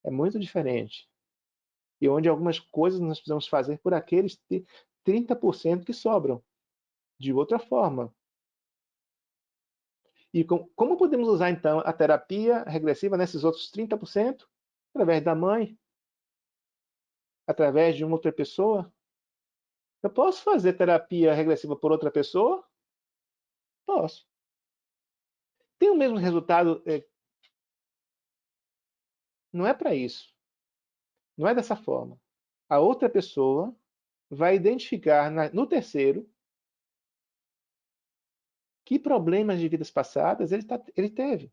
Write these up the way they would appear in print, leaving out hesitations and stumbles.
É muito diferente. E onde algumas coisas nós precisamos fazer por aqueles 30% que sobram, de outra forma. E como podemos usar, então, a terapia regressiva nesses outros 30%? Através da mãe, através de uma outra pessoa. Eu posso fazer terapia regressiva por outra pessoa? Posso. Tem o mesmo resultado? Não é para isso. Não é dessa forma. A outra pessoa vai identificar no terceiro que problemas de vidas passadas ele teve.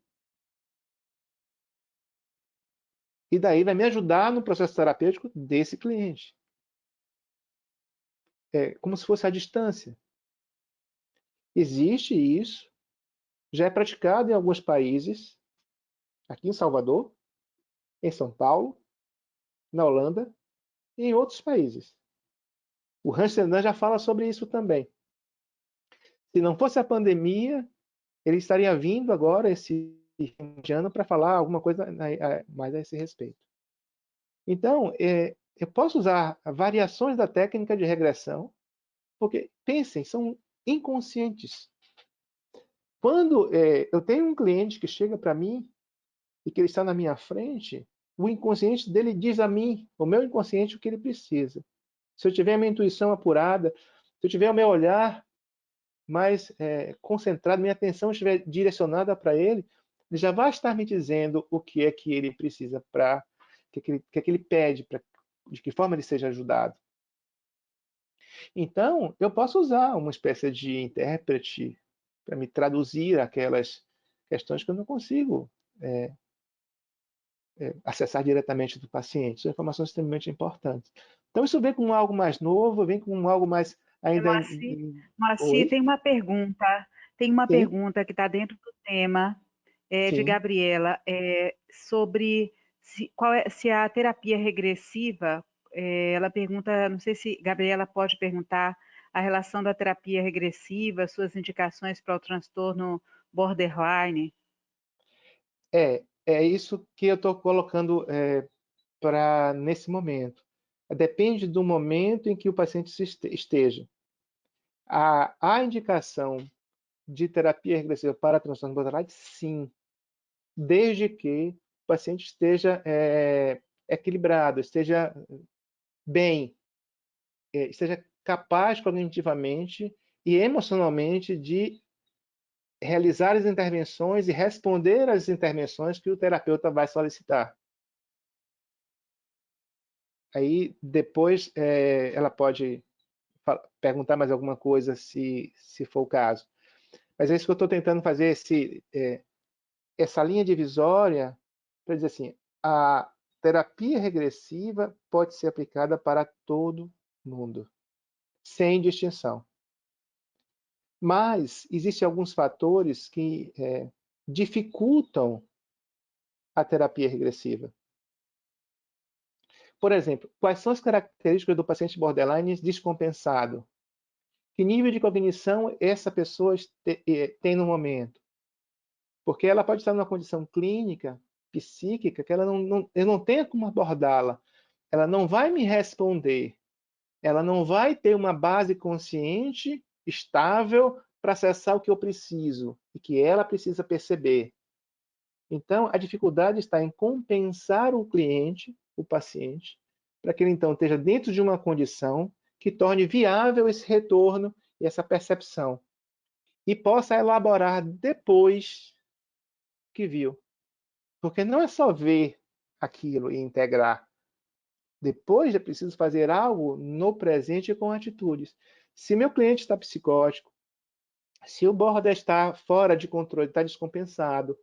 E daí vai me ajudar no processo terapêutico desse cliente. É como se fosse à distância. Existe isso, já é praticado em alguns países, aqui em Salvador, em São Paulo, na Holanda e em outros países. O Amsterdã já fala sobre isso também. Se não fosse a pandemia, ele estaria vindo agora esse ano para falar alguma coisa mais a esse respeito. Então, eu posso usar variações da técnica de regressão, porque, pensem, são inconscientes. Quando eu tenho um cliente que chega para mim e que ele está na minha frente, o inconsciente dele diz a mim, o meu inconsciente, o que ele precisa. Se eu tiver a minha intuição apurada, se eu tiver o meu olhar mais concentrado, minha atenção estiver direcionada para ele, ele já vai estar me dizendo o que é que ele precisa para, o que é que ele pede, de que forma ele seja ajudado. Então, eu posso usar uma espécie de intérprete para me traduzir aquelas questões que eu não consigo acessar diretamente do paciente. São informações extremamente importantes. Então, isso vem com algo mais novo, vem com algo mais ainda Moacir, Oi? tem uma Sim, pergunta que está dentro do tema de sim. Gabriela, sobre se a terapia regressiva, ela pergunta, não sei se Gabriela pode perguntar a relação da terapia regressiva, suas indicações para o transtorno borderline. É isso que eu estou colocando para nesse momento. Depende do momento em que o paciente esteja. A indicação de terapia regressiva para transtorno borderline, sim, desde que o paciente esteja equilibrado, esteja bem, esteja capaz cognitivamente e emocionalmente de realizar as intervenções e responder às intervenções que o terapeuta vai solicitar. Aí depois ela pode perguntar mais alguma coisa se for o caso. Mas é isso que eu estou tentando fazer, essa linha divisória para dizer assim, a terapia regressiva pode ser aplicada para todo mundo, sem distinção. Mas existem alguns fatores que dificultam a terapia regressiva. Por exemplo, quais são as características do paciente borderline descompensado? Que nível de cognição essa pessoa tem no momento? Porque ela pode estar numa condição clínica, psíquica, que eu não tenho como abordá-la. Ela não vai me responder. Ela não vai ter uma base consciente, estável, para acessar o que eu preciso e que ela precisa perceber. Então, a dificuldade está em compensar o cliente, o paciente, para que ele então esteja dentro de uma condição que torne viável esse retorno e essa percepção. E possa elaborar depois que viu. Porque não é só ver aquilo e integrar. Depois é preciso fazer algo no presente com atitudes. Se meu cliente está psicótico, se o border está fora de controle, está descompensado,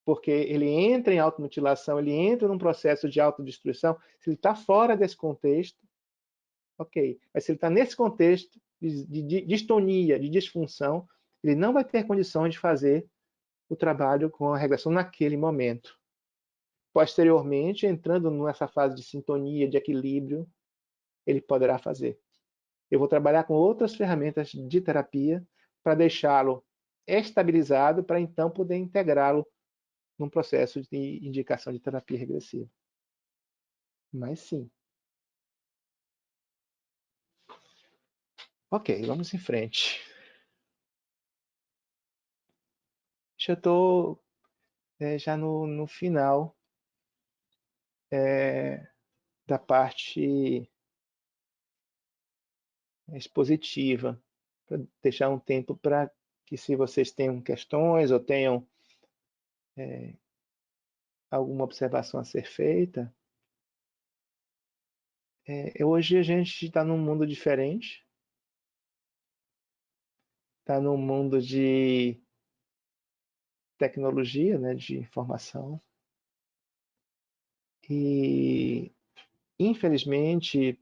porque ele entra em automutilação, ele entra num processo de autodestruição, se ele está fora desse contexto, ok. Mas se ele está nesse contexto de distonia, de disfunção, ele não vai ter condições de fazer o trabalho com a regressão naquele momento. Posteriormente, entrando nessa fase de sintonia, de equilíbrio, ele poderá fazer. Eu vou trabalhar com outras ferramentas de terapia para deixá-lo estabilizado, para então poder integrá-lo num processo de indicação de terapia regressiva. mas sim. Ok, vamos em frente. Já estou já no final da parte expositiva, para deixar um tempo para que, se vocês tenham questões ou tenham alguma observação a ser feita. Hoje a gente está num mundo diferente, está num mundo de tecnologia, né, de informação, e infelizmente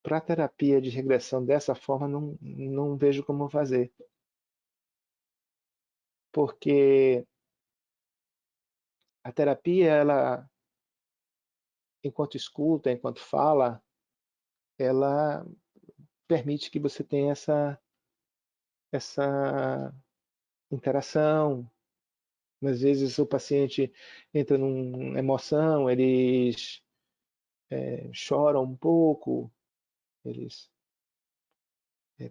para a terapia de regressão dessa forma não vejo como fazer, porque a terapia, ela, enquanto escuta, enquanto fala, ela permite que você tenha essa interação. Às vezes o paciente entra numa emoção, eles choram um pouco, eles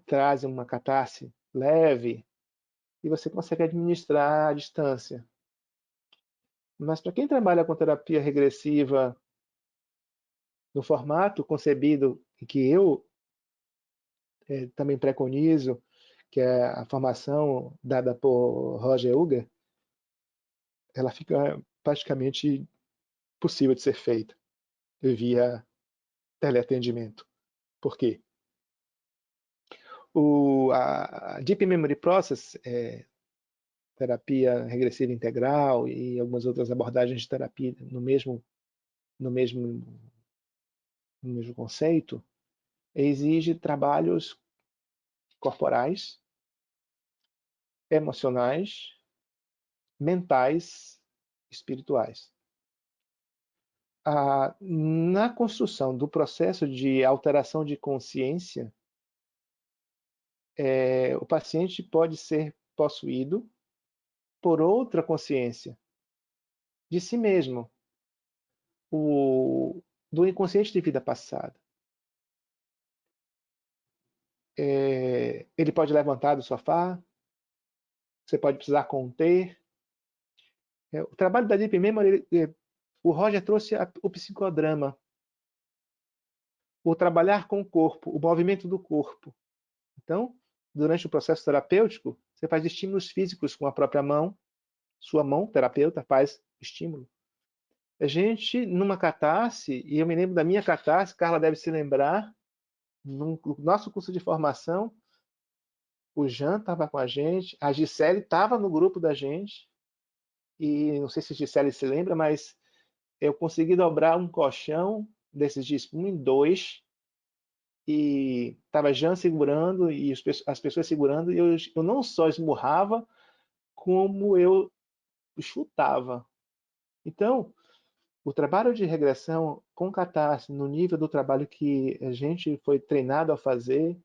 trazem uma catarse leve e você consegue administrar à distância. Mas para quem trabalha com terapia regressiva no formato concebido que eu também preconizo, que é a formação dada por Roger Uger, ela fica praticamente possível de ser feita via teleatendimento. Por quê? A Deep Memory Process, terapia regressiva integral e algumas outras abordagens de terapia no mesmo, no mesmo conceito, exige trabalhos corporais, emocionais, mentais, espirituais. Na construção do processo de alteração de consciência, o paciente pode ser possuído por outra consciência de si mesmo, do inconsciente de vida passada. Ele pode levantar do sofá, você pode precisar conter. O trabalho da Deep Memory, o Roger trouxe o psicodrama, o trabalhar com o corpo, o movimento do corpo. Então, durante o processo terapêutico, você faz estímulos físicos com a própria mão, sua mão, terapeuta, faz estímulo. A gente, numa catarse, e eu me lembro da minha catarse, Carla deve se lembrar, no nosso curso de formação, o Jean estava com a gente, a Gisele estava no grupo da gente, e não sei se a Gisele se lembra, mas eu consegui dobrar um colchão desses de espuma em dois, e estava Jean segurando, e as pessoas segurando, e eu não só esmurrava, como eu chutava. Então, o trabalho de regressão com catarse, no nível do trabalho que a gente foi treinado a fazer,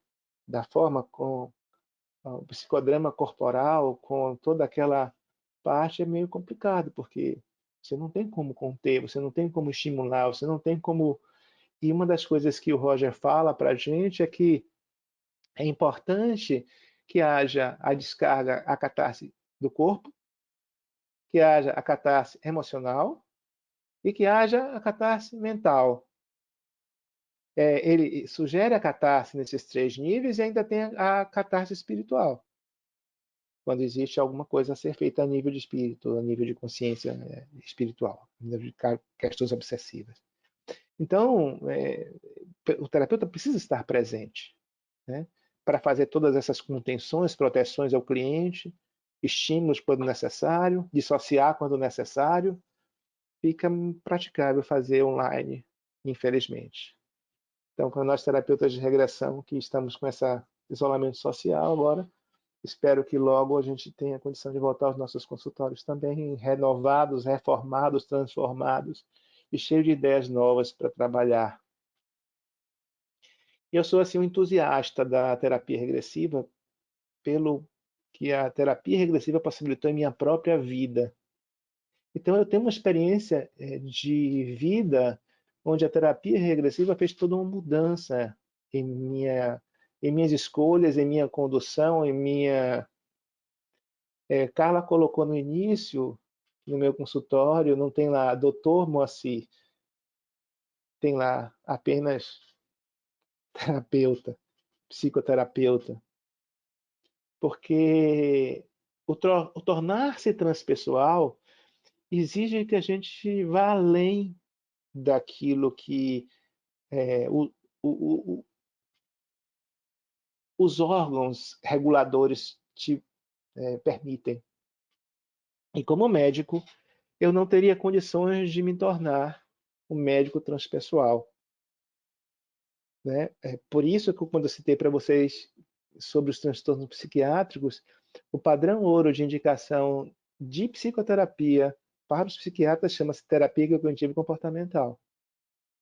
da forma com o psicodrama corporal, com toda aquela parte, é meio complicado, porque você não tem como conter, você não tem como estimular, você não tem como. E uma das coisas que o Roger fala para a gente é que é importante que haja a descarga, a catarse do corpo, que haja a catarse emocional e que haja a catarse mental. Ele sugere a catarse nesses três níveis e ainda tem a catarse espiritual, quando existe alguma coisa a ser feita a nível de espírito, a nível de consciência espiritual, a nível de questões obsessivas. Então, o terapeuta precisa estar presente, né, para fazer todas essas contenções, proteções ao cliente, estímulos quando necessário, dissociar quando necessário. Fica praticável fazer online, infelizmente. Então, para nós terapeutas de regressão que estamos com esse isolamento social agora, espero que logo a gente tenha a condição de voltar aos nossos consultórios também renovados, reformados, transformados e cheios de ideias novas para trabalhar. Eu sou assim um entusiasta da terapia regressiva pelo que a terapia regressiva possibilitou em minha própria vida. Então eu tenho uma experiência de vida onde a terapia regressiva fez toda uma mudança em minhas escolhas, em minha condução, em minha... Carla colocou no início, no meu consultório, não tem lá Dr. Moacir, tem lá apenas terapeuta, psicoterapeuta, porque o tornar-se transpessoal exige que a gente vá além daquilo que o, os órgãos reguladores te permitem. E como médico, eu não teria condições de me tornar um médico transpessoal. Né? Por isso que quando eu citei para vocês sobre os transtornos psiquiátricos, o padrão ouro de indicação de psicoterapia para os psiquiatras chama-se terapia cognitiva e comportamental.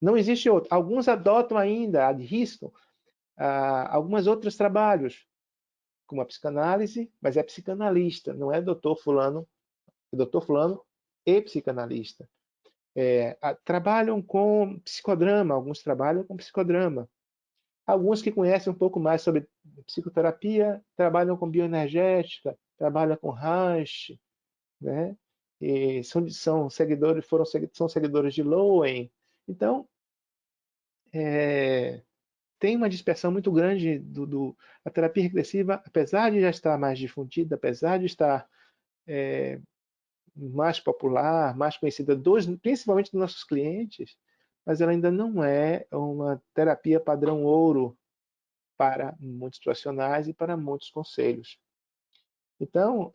Não existe outro. Alguns adotam ainda, arriscam, alguns outros trabalhos, como a psicanálise, mas é psicanalista, não é doutor fulano, é doutor fulano e psicanalista. Trabalham com psicodrama, alguns trabalham com psicodrama. Alguns que conhecem um pouco mais sobre psicoterapia trabalham com bioenergética, trabalham com Reich, né? E são seguidores, são seguidores de Lowen. Então, tem uma dispersão muito grande a terapia regressiva, apesar de já estar mais difundida, apesar de estar mais popular, mais conhecida, principalmente dos nossos clientes, mas ela ainda não é uma terapia padrão ouro para muitos profissionais e para muitos conselhos. Então,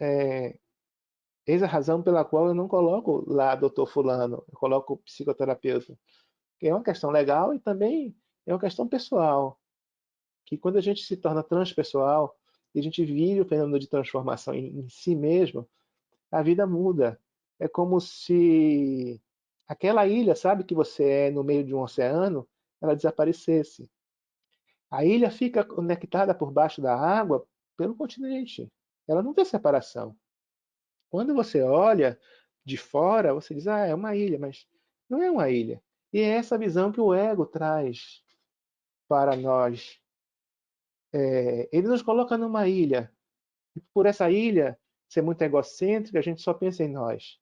eis a razão pela qual eu não coloco lá doutor fulano, eu coloco psicoterapeuta, que é uma questão legal e também é uma questão pessoal, que quando a gente se torna transpessoal e a gente vive o fenômeno de transformação em si mesmo, a vida muda. É como se aquela ilha, sabe, que você é no meio de um oceano, ela desaparecesse. A ilha fica conectada por baixo da água pelo continente. Ela não tem separação. Quando você olha de fora, você diz, é uma ilha, mas não é uma ilha. E é essa visão que o ego traz para nós. Ele nos coloca numa ilha. E por essa ilha ser muito egocêntrica, a gente só pensa em nós.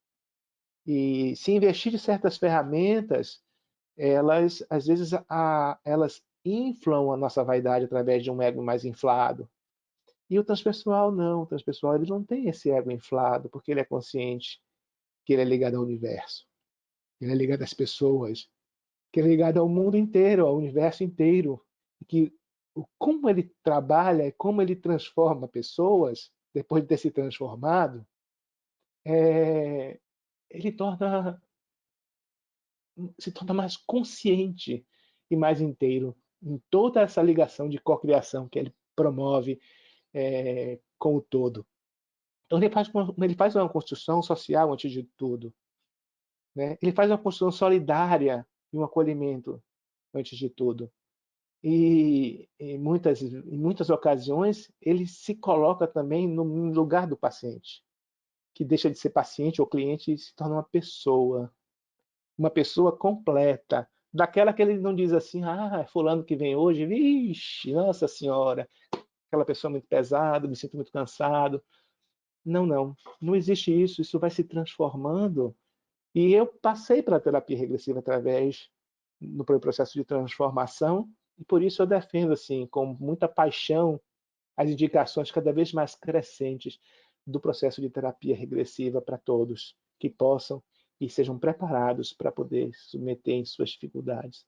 E se investir em certas ferramentas, elas, às vezes, elas inflam a nossa vaidade através de um ego mais inflado. E o transpessoal não. O transpessoal ele não tem esse ego inflado, porque ele é consciente que ele é ligado ao universo, ele é ligado às pessoas, que ele é ligado ao mundo inteiro, ao universo inteiro. E que como ele trabalha, como ele transforma pessoas, depois de ter se transformado, ele se torna mais consciente e mais inteiro em toda essa ligação de cocriação que ele promove com o todo. Então ele faz uma construção social antes de tudo, né? Ele faz uma construção solidária e um acolhimento antes de tudo. E em muitas ocasiões ele se coloca também no lugar do paciente, que deixa de ser paciente ou cliente e se torna uma pessoa completa, daquela que ele não diz assim, é fulano que vem hoje, vixe, nossa senhora, aquela pessoa muito pesada, me sinto muito cansado. Não, não existe isso, isso vai se transformando. E eu passei pela terapia regressiva através do processo de transformação, e por isso eu defendo assim, com muita paixão, as indicações cada vez mais crescentes do processo de terapia regressiva para todos que possam e sejam preparados para poder submeter em suas dificuldades.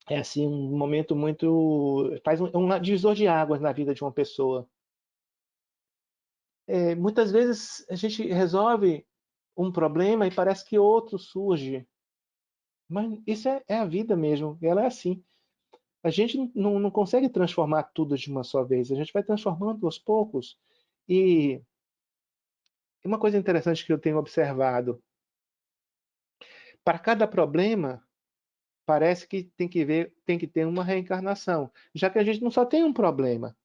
É assim um momento muito faz um divisor de águas na vida de uma pessoa. Muitas vezes a gente resolve um problema e parece que outro surge, mas isso é a vida mesmo, ela é assim. A gente não consegue transformar tudo de uma só vez, a gente vai transformando aos poucos. E uma coisa interessante que eu tenho observado, para cada problema, parece que tem que ter uma reencarnação, já que a gente não só tem um problema.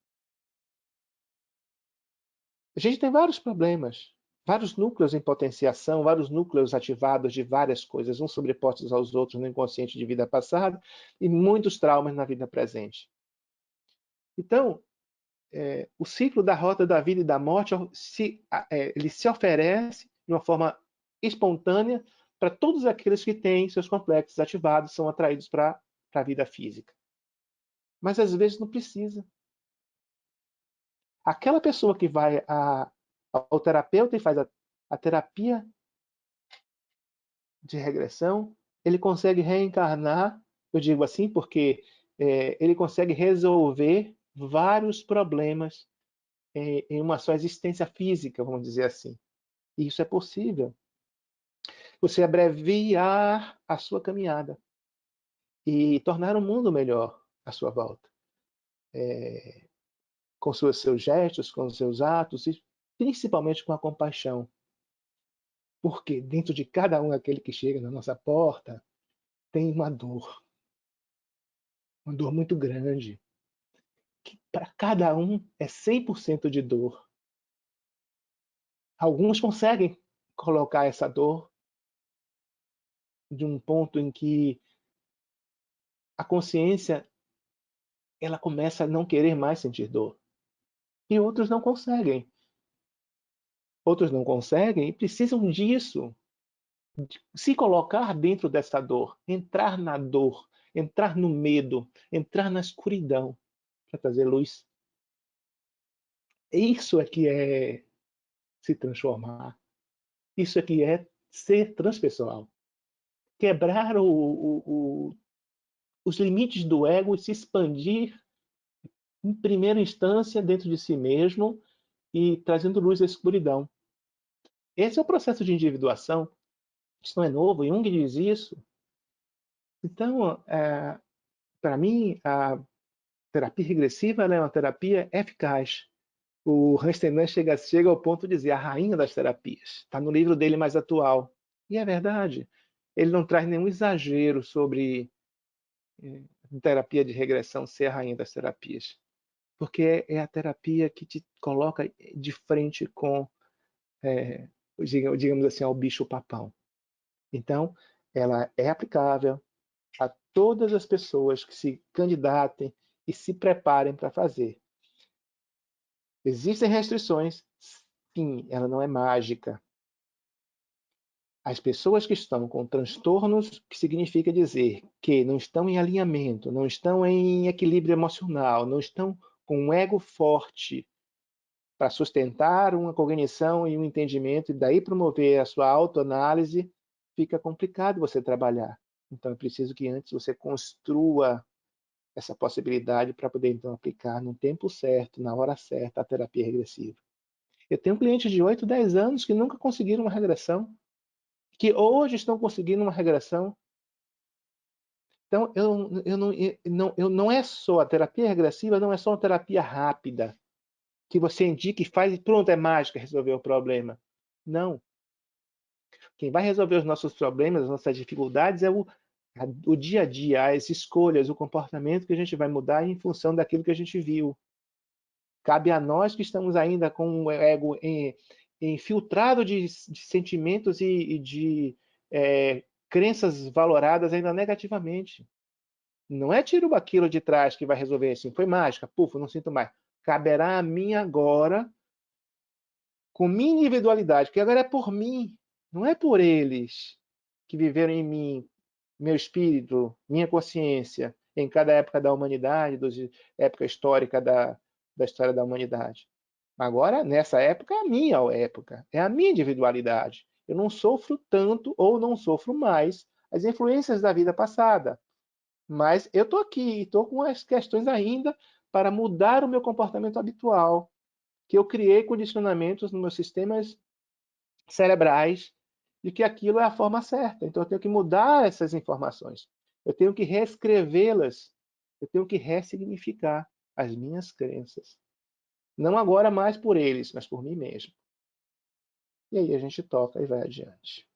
A gente tem vários problemas. vários núcleos em potenciação, vários núcleos ativados de várias coisas, uns sobrepostos aos outros no inconsciente de vida passada e muitos traumas na vida presente. Então, o ciclo da rota da vida e da morte ele se oferece de uma forma espontânea para todos aqueles que têm seus complexos ativados, são atraídos para a vida física. Mas às vezes não precisa. Aquela pessoa que vai ao terapeuta e faz a terapia de regressão, ele consegue reencarnar, eu digo assim porque ele consegue resolver vários problemas em uma só existência física, vamos dizer assim. E isso é possível. Você abreviar a sua caminhada e tornar o mundo melhor à sua volta. Com seus gestos, com seus atos e principalmente com a compaixão. Porque dentro de cada um aquele que chega na nossa porta tem uma dor muito grande, que para cada um é 100% de dor. Alguns conseguem colocar essa dor de um ponto em que a consciência ela começa a não querer mais sentir dor. E outros não conseguem. Outros não conseguem e precisam disso. De se colocar dentro dessa dor, entrar na dor, entrar no medo, entrar na escuridão para trazer luz. Isso é que é se transformar. Isso é que é ser transpessoal. Quebrar os limites do ego e se expandir em primeira instância dentro de si mesmo e trazendo luz à escuridão. Esse é o processo de individuação. Isso não é novo, Jung diz isso. Então, para mim, a terapia regressiva é uma terapia eficaz. O Ranstein chega ao ponto de dizer a rainha das terapias. Está no livro dele mais atual. E é verdade. Ele não traz nenhum exagero sobre terapia de regressão ser a rainha das terapias. Porque é a terapia que te coloca de frente com, digamos assim, ao bicho-papão. Então, ela é aplicável a todas as pessoas que se candidatem e se preparem para fazer. Existem restrições? Sim, ela não é mágica. As pessoas que estão com transtornos, que significa dizer que não estão em alinhamento, não estão em equilíbrio emocional, não estão com um ego forte para sustentar uma cognição e um entendimento e daí promover a sua autoanálise, fica complicado você trabalhar. Então é preciso que antes você construa essa possibilidade para poder então aplicar no tempo certo, na hora certa, a terapia regressiva. Eu tenho clientes de 8, 10 anos que nunca conseguiram uma regressão, que hoje estão conseguindo uma regressão. Então, eu não é só a terapia regressiva, não é só uma terapia rápida, que você indica e faz e pronto, é mágica, resolveu o problema. Não. Quem vai resolver os nossos problemas, as nossas dificuldades é o dia a dia, as escolhas, o comportamento que a gente vai mudar em função daquilo que a gente viu. Cabe a nós que estamos ainda com o ego infiltrado de sentimentos e de crenças valoradas ainda negativamente. Não é tiro aquilo de trás que vai resolver assim. Foi mágica, puf, não sinto mais. Caberá a mim agora, com minha individualidade, que agora é por mim, não é por eles que viveram em mim, meu espírito, minha consciência, em cada época da humanidade, época histórica da história da humanidade. Agora, nessa época, é a minha época, é a minha individualidade. Eu não sofro tanto ou não sofro mais as influências da vida passada. Mas eu estou aqui, estou com as questões ainda para mudar o meu comportamento habitual, que eu criei condicionamentos nos meus sistemas cerebrais de que aquilo é a forma certa. Então eu tenho que mudar essas informações. Eu tenho que reescrevê-las. Eu tenho que ressignificar as minhas crenças. Não agora mais por eles, mas por mim mesmo. E aí a gente toca e vai adiante.